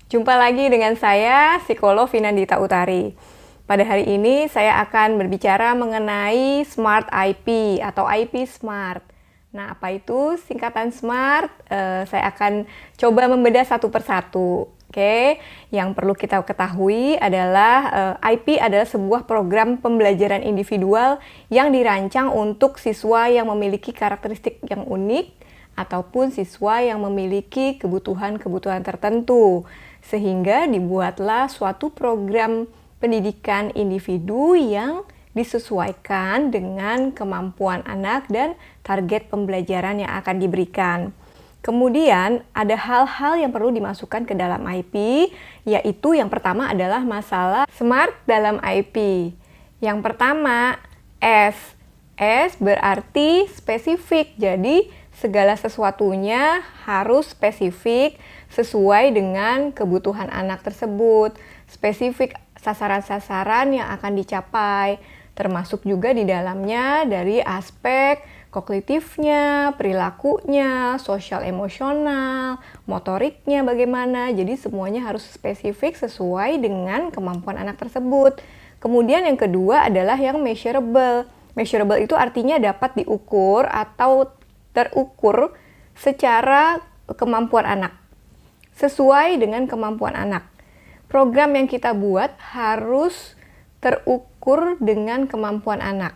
Jumpa lagi dengan saya, psikolog Vinandita Utari. Pada hari ini saya akan berbicara mengenai Smart IP atau IP Smart. Nah, apa itu singkatan Smart? Saya akan coba membedah satu persatu. Oke, yang perlu kita ketahui adalah IP adalah sebuah program pembelajaran individual yang dirancang untuk siswa yang memiliki karakteristik yang unik ataupun siswa yang memiliki kebutuhan-kebutuhan tertentu. Sehingga dibuatlah suatu program pendidikan individu yang disesuaikan dengan kemampuan anak dan target pembelajaran yang akan diberikan. Kemudian ada hal-hal yang perlu dimasukkan ke dalam IP, yaitu yang pertama adalah masalah smart dalam IP. Yang pertama, S. S berarti spesifik, jadi segala sesuatunya harus spesifik sesuai dengan kebutuhan anak tersebut. Spesifik sasaran-sasaran yang akan dicapai, termasuk juga di dalamnya dari aspek kognitifnya, perilakunya, sosial emosional, motoriknya bagaimana. Jadi semuanya harus spesifik sesuai dengan kemampuan anak tersebut. Kemudian yang kedua adalah yang measurable. Measurable itu artinya dapat diukur atau terukur secara kemampuan anak, sesuai dengan kemampuan anak. Program yang kita buat harus terukur dengan kemampuan anak.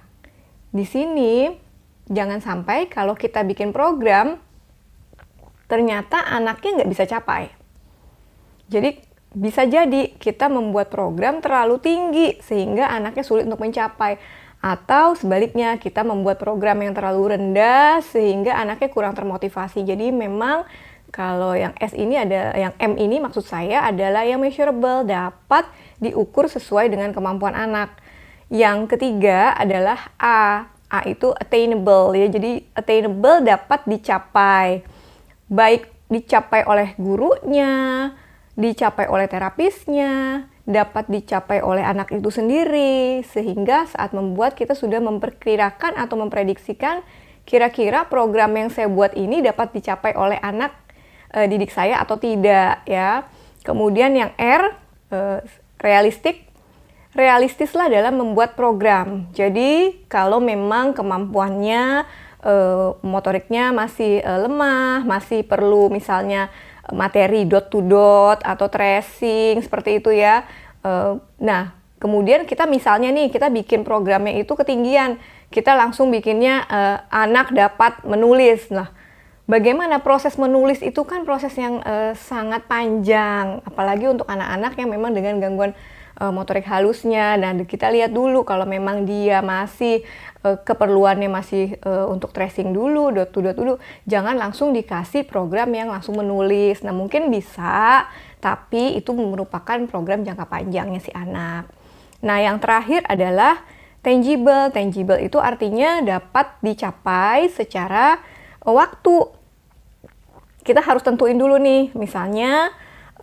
Di sini, jangan sampai kalau kita bikin program, ternyata anaknya nggak bisa capai. Jadi, bisa jadi kita membuat program terlalu tinggi, sehingga anaknya sulit untuk mencapai. Atau sebaliknya, kita membuat program yang terlalu rendah sehingga anaknya kurang termotivasi. Jadi memang kalau yang S ini ada, yang M ini maksud saya adalah yang measurable, dapat diukur sesuai dengan kemampuan anak. Yang ketiga adalah A. A itu attainable ya. Jadi attainable dapat dicapai. Baik dicapai oleh gurunya, dicapai oleh terapisnya, dapat dicapai oleh anak itu sendiri, sehingga saat membuat kita sudah memperkirakan atau memprediksikan kira-kira program yang saya buat ini dapat dicapai oleh anak didik saya atau tidak ya. Kemudian yang R, realistik. Realistislah dalam membuat program. Jadi kalau memang kemampuannya motoriknya masih lemah, masih perlu misalnya materi dot to dot atau tracing seperti itu ya. Nah, kemudian kita misalnya nih kita bikin programnya itu ketinggian, kita langsung bikinnya anak dapat menulis. Nah, bagaimana proses menulis itu kan proses yang sangat panjang, apalagi untuk anak-anak yang memang dengan gangguan motorik halusnya. Dan kita lihat dulu kalau memang dia masih keperluannya masih untuk tracing dulu, dot to dot dulu, jangan langsung dikasih program yang langsung menulis. Nah, mungkin bisa, tapi itu merupakan program jangka panjangnya si anak. Nah, yang terakhir adalah tangible. Tangible itu artinya dapat dicapai secara waktu. Kita harus tentuin dulu nih, misalnya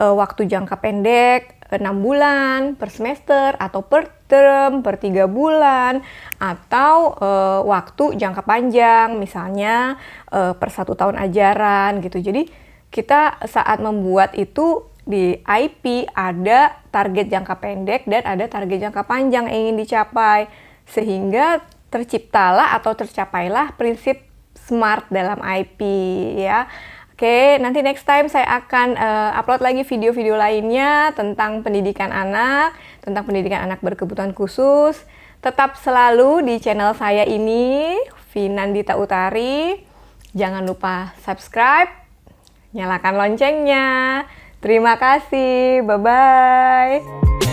waktu jangka pendek 6 bulan, per semester, atau per term, per 3 bulan, atau waktu jangka panjang, misalnya per 1 tahun ajaran gitu. Jadi kita saat membuat itu di IP ada target jangka pendek dan ada target jangka panjang yang ingin dicapai, sehingga terciptalah atau tercapailah prinsip SMART dalam IP ya. Oke, nanti next time saya akan upload lagi video-video lainnya tentang pendidikan anak berkebutuhan khusus. Tetap selalu di channel saya ini, Vinandita Utari. Jangan lupa subscribe, nyalakan loncengnya. Terima kasih, bye-bye.